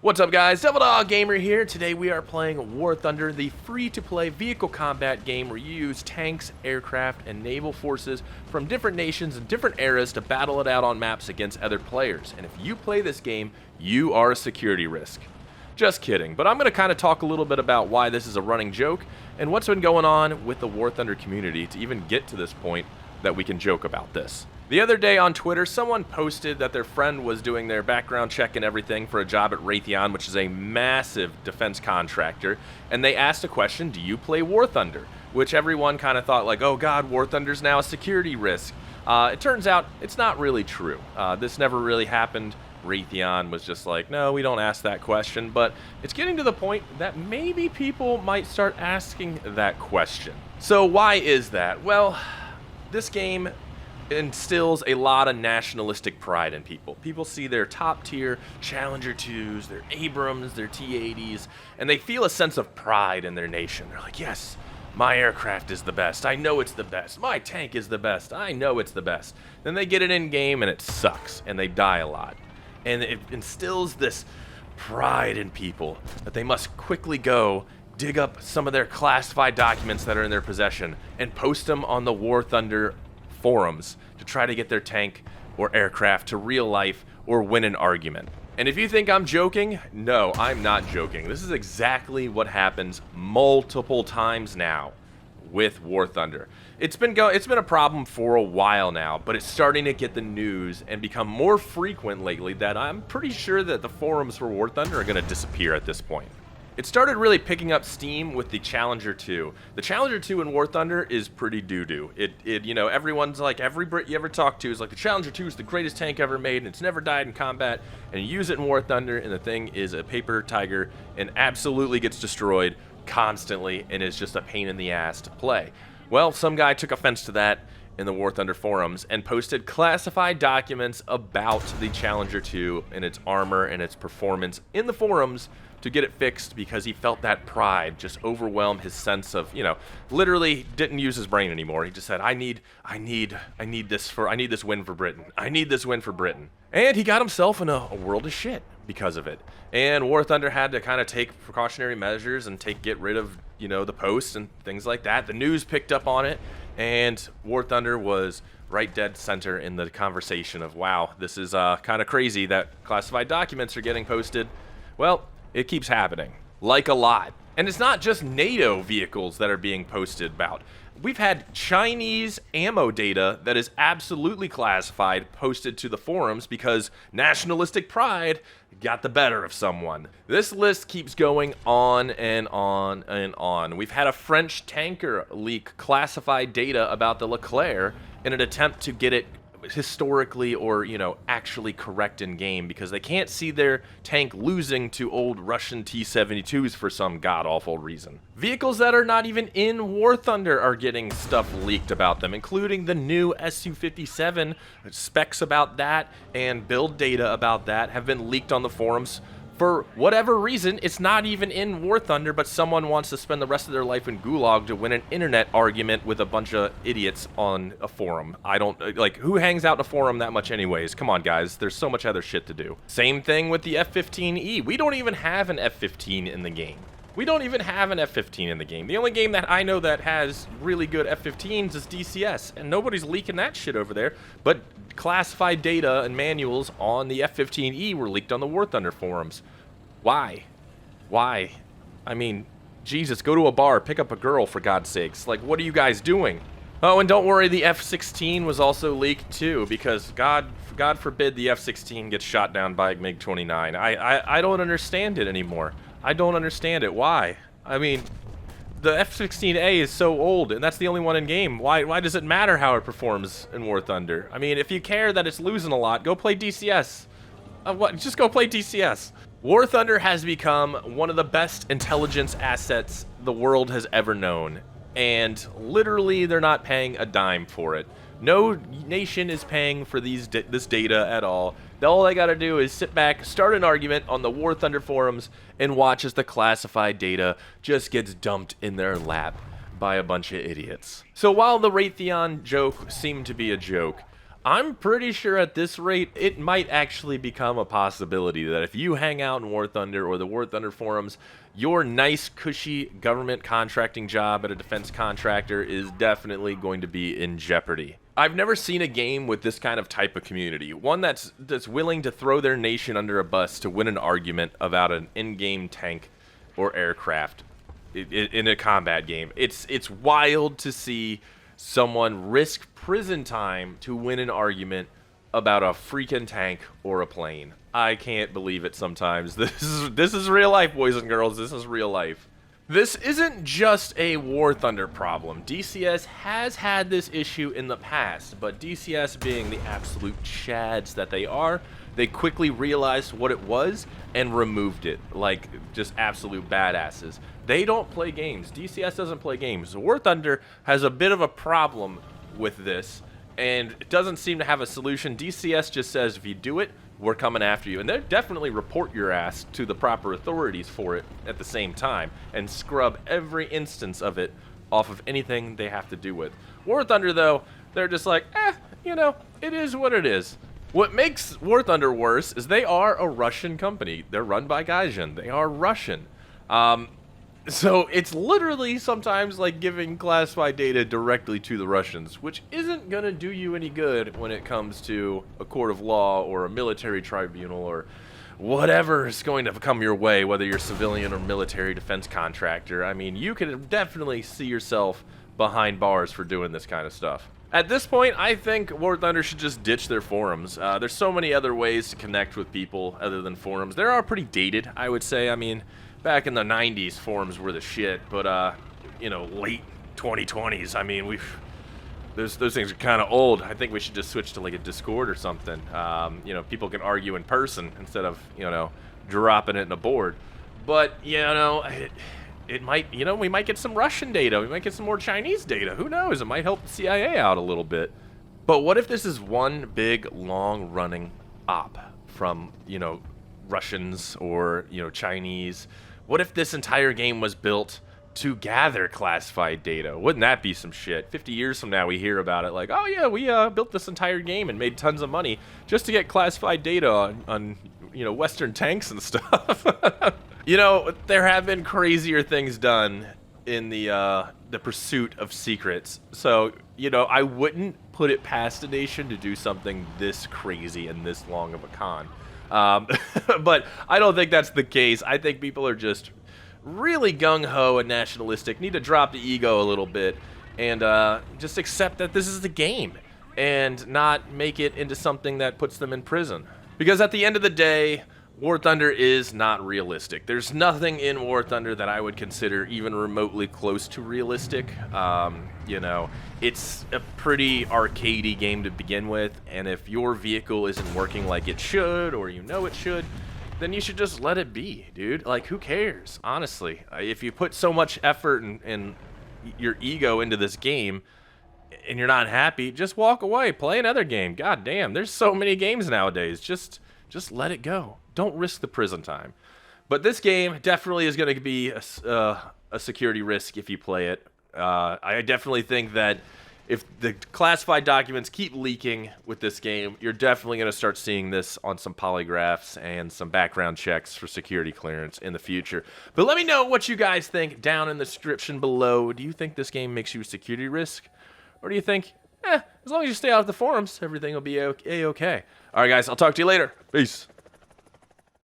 What's up guys, TheDevildogGamer here. Today we are playing War Thunder, the free-to-play vehicle combat game where you use tanks, aircraft, and naval forces from different nations and different eras to battle it out on maps against other players. And if you play this game, you are a security risk. Just kidding, but I'm going to kind of talk a little bit about why this is a running joke and what's been going on with the War Thunder community to even get to this point that we can joke about this. The other day on Twitter, someone posted that their friend was doing their background check and everything for a job at Raytheon, which is a massive defense contractor, and they asked a question, do you play War Thunder? Which everyone kind of thought like, oh god, War Thunder's now a security risk. It turns out it's not really true. This never really happened. Raytheon was just like, no, we don't ask that question, but it's getting to the point that maybe people might start asking that question. So why is that? Well, this game instills a lot of nationalistic pride in people. People see their top tier Challenger 2s, their Abrams, their T-80s, and they feel a sense of pride in their nation. They're like, yes, my aircraft is the best. I know it's the best. My tank is the best. I know it's the best. Then they get it in game and it sucks and they die a lot. And it instills this pride in people that they must quickly go dig up some of their classified documents that are in their possession and post them on the War Thunder forums to try to get their tank or aircraft to real life or win an argument. And if you think I'm joking, no, I'm not joking. This is exactly what happens multiple times now with War Thunder. It's been a problem for a while now, but it's starting to get the news and become more frequent lately that I'm pretty sure that the forums for War Thunder are going to disappear at this point. It started really picking up steam with the Challenger 2. The Challenger 2 in War Thunder is pretty doo-doo. You know, everyone's like, every Brit you ever talk to is like, the Challenger 2 is the greatest tank ever made, and it's never died in combat, and you use it in War Thunder, and the thing is a paper tiger, and absolutely gets destroyed constantly, and is just a pain in the ass to play. Well, some guy took offense to that in the War Thunder forums and posted classified documents about the Challenger 2 and its armor and its performance in the forums to get it fixed because he felt that pride just overwhelm his sense of, you know, literally didn't use his brain anymore. He just said, I need this win for Britain. I need this win for Britain. And he got himself in a world of shit because of it. And War Thunder had to kind of take precautionary measures and get rid of, you know, the posts and things like that. The news picked up on it, and War Thunder was right dead center in the conversation of, wow, this is kind of crazy that classified documents are getting posted. Well, it keeps happening, like a lot. And it's not just NATO vehicles that are being posted about. We've had Chinese ammo data that is absolutely classified posted to the forums because nationalistic pride got the better of someone. This list keeps going on and on and on. We've had a French tanker leak classified data about the Leclerc in an attempt to get it historically or, you know, actually correct in game because they can't see their tank losing to old Russian T-72s for some god-awful reason. Vehicles that are not even in War Thunder are getting stuff leaked about them, including the new Su-57. Specs about that and build data about that have been leaked on the forums. For whatever reason, it's not even in War Thunder, but someone wants to spend the rest of their life in Gulag to win an internet argument with a bunch of idiots on a forum. I don't, like, who hangs out in a forum that much anyways? Come on, guys. There's so much other shit to do. Same thing with the F-15E. We don't even have an F-15 in the game. We don't even have an F-15 in the game. The only game that I know that has really good F-15s is DCS, and nobody's leaking that shit over there, but classified data and manuals on the F-15E were leaked on the War Thunder forums. Why? Why? I mean, Jesus, go to a bar, pick up a girl, for God's sakes. Like, what are you guys doing? Oh, and don't worry, the F-16 was also leaked too, because God forbid the F-16 gets shot down by a MiG-29. I don't understand it anymore. I don't understand it. Why? I mean, the F-16A is so old, and that's the only one in game. Why does it matter how it performs in War Thunder? I mean, if you care that it's losing a lot, go play DCS. Just go play DCS. War Thunder has become one of the best intelligence assets the world has ever known, and literally they're not paying a dime for it. No nation is paying for this data at all. All they gotta do is sit back, start an argument on the War Thunder forums, and watch as the classified data just gets dumped in their lap by a bunch of idiots. So while the Raytheon joke seemed to be a joke, I'm pretty sure at this rate, it might actually become a possibility that if you hang out in War Thunder or the War Thunder forums, your nice, cushy government contracting job at a defense contractor is definitely going to be in jeopardy. I've never seen a game with this kind of type of community, one that's willing to throw their nation under a bus to win an argument about an in-game tank or aircraft in a combat game. It's wild to see someone risk prison time to win an argument about a freaking tank or a plane. I can't believe it sometimes. This is real life, boys and girls. This is real life. This isn't just a War Thunder problem. DCS has had this issue in the past, but DCS being the absolute chads that they are, they quickly realized what it was and removed it, like just absolute badasses. They don't play games. DCS doesn't play games. War Thunder has a bit of a problem with this, and it doesn't seem to have a solution. DCS just says, if you do it, we're coming after you. And they definitely report your ass to the proper authorities for it at the same time, and scrub every instance of it off of anything they have to do with. War Thunder, though, they're just like, you know, it is what it is. What makes War Thunder worse is they are a Russian company. They're run by Gaijin. They are Russian. So it's literally sometimes like giving classified data directly to the Russians, which isn't going to do you any good when it comes to a court of law or a military tribunal or whatever is going to come your way, whether you're civilian or military defense contractor. I mean, you can definitely see yourself behind bars for doing this kind of stuff. At this point, I think War Thunder should just ditch their forums. There's so many other ways to connect with people other than forums. They are pretty dated, I would say. I mean, back in the 90s, forums were the shit, but, you know, late 2020s, I mean, those things are kind of old. I think we should just switch to, like, a Discord or something. You know, people can argue in person instead of, you know, dropping it in a board. But, you know, it might, you know, we might get some Russian data. We might get some more Chinese data. Who knows? It might help the CIA out a little bit. But what if this is one big, long-running op from, you know, Russians or, you know, Chinese? What if this entire game was built to gather classified data? Wouldn't that be some shit? 50 years from now, we hear about it like, oh yeah, we built this entire game and made tons of money just to get classified data on you know, Western tanks and stuff. You know, there have been crazier things done in the pursuit of secrets. So, you know, I wouldn't put it past a nation to do something this crazy and this long of a con. But I don't think that's the case. I think people are just really gung-ho and nationalistic, need to drop the ego a little bit, and just accept that this is the game, and not make it into something that puts them in prison. Because at the end of the day, War Thunder is not realistic. There's nothing in War Thunder that I would consider even remotely close to realistic. You know, it's a pretty arcadey game to begin with, and if your vehicle isn't working like it should, or you know it should, then you should just let it be, dude. Like, who cares, honestly? If you put so much effort and your ego into this game, and you're not happy, just walk away, play another game. God damn, there's so many games nowadays. Just let it go. Don't risk the prison time. But this game definitely is going to be a security risk if you play it. I definitely think that if the classified documents keep leaking with this game, you're definitely going to start seeing this on some polygraphs and some background checks for security clearance in the future. But let me know what you guys think down in the description below. Do you think this game makes you a security risk? Or do you think, as long as you stay out of the forums, everything will be okay? All right, guys, I'll talk to you later. Peace.